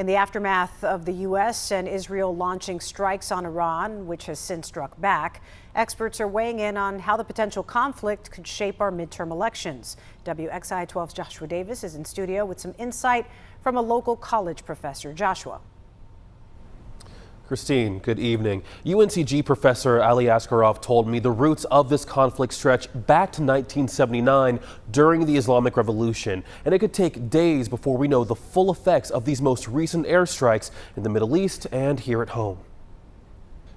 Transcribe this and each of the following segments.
In the aftermath of the U.S. and Israel launching strikes on Iran, which has since struck back, experts are weighing in on how the potential conflict could shape our midterm elections. WXII 12's Joshua Davis is in studio with some insight from a local college professor. Joshua. Christine, good evening. UNCG professor Ali Askarov told me the roots of this conflict stretch back to 1979 during the Islamic Revolution, and it could take days before we know the full effects of these most recent airstrikes in the Middle East and here at home.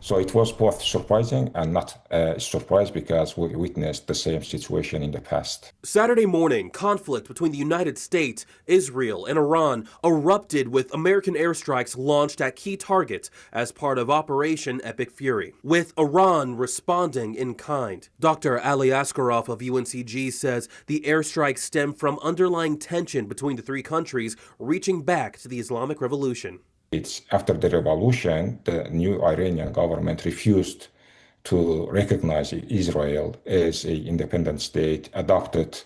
So it was both surprising and not a surprise because we witnessed the same situation in the past. Saturday morning, conflict between the United States, Israel, and Iran erupted with American airstrikes launched at key targets as part of Operation Epic Fury, with Iran responding in kind. Dr. Ali Askarov of UNCG says the airstrikes stem from underlying tension between the three countries reaching back to the Islamic Revolution. It's after the revolution, the new Iranian government refused to recognize Israel as an independent state, adopted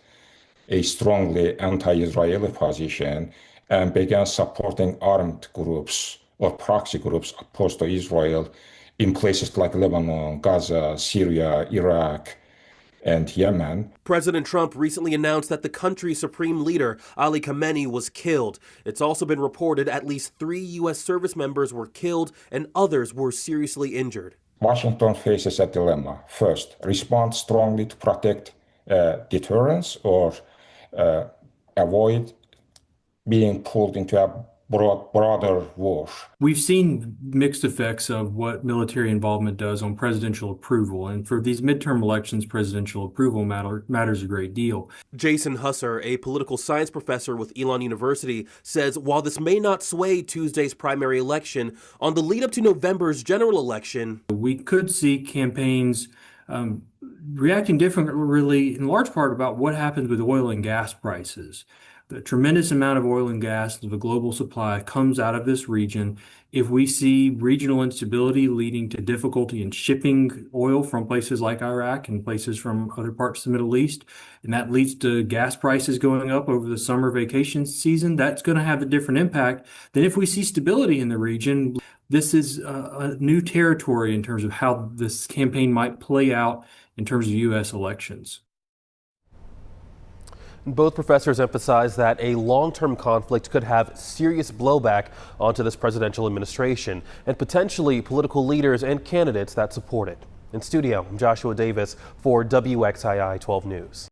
a strongly anti-Israeli position, and began supporting armed groups or proxy groups opposed to Israel in places like Lebanon, Gaza, Syria, Iraq, and Yemen. President Trump recently announced that the country's supreme leader, Ali Khamenei, was killed. It's also been reported at least 3 U.S. service members were killed and others were seriously injured. Washington faces a dilemma. First, respond strongly to protect deterrence or avoid being pulled into a broader war. We've seen mixed effects of what military involvement does on presidential approval, and for these midterm elections, presidential approval matters a great deal. Jason Husser, a political science professor with Elon University, says while this may not sway Tuesday's primary election, on the lead up to November's general election, we could see campaigns reacting differently in large part about what happens with oil and gas prices. The tremendous amount of oil and gas of the global supply comes out of this region. If we see regional instability leading to difficulty in shipping oil from places like Iraq and places from other parts of the Middle East, and that leads to gas prices going up over the summer vacation season, that's going to have a different impact than if we see stability in the region. This is a new territory in terms of how this campaign might play out in terms of U.S. elections. Both professors emphasize that a long-term conflict could have serious blowback onto this presidential administration and potentially political leaders and candidates that support it. In studio, I'm Joshua Davis for WXII 12 News.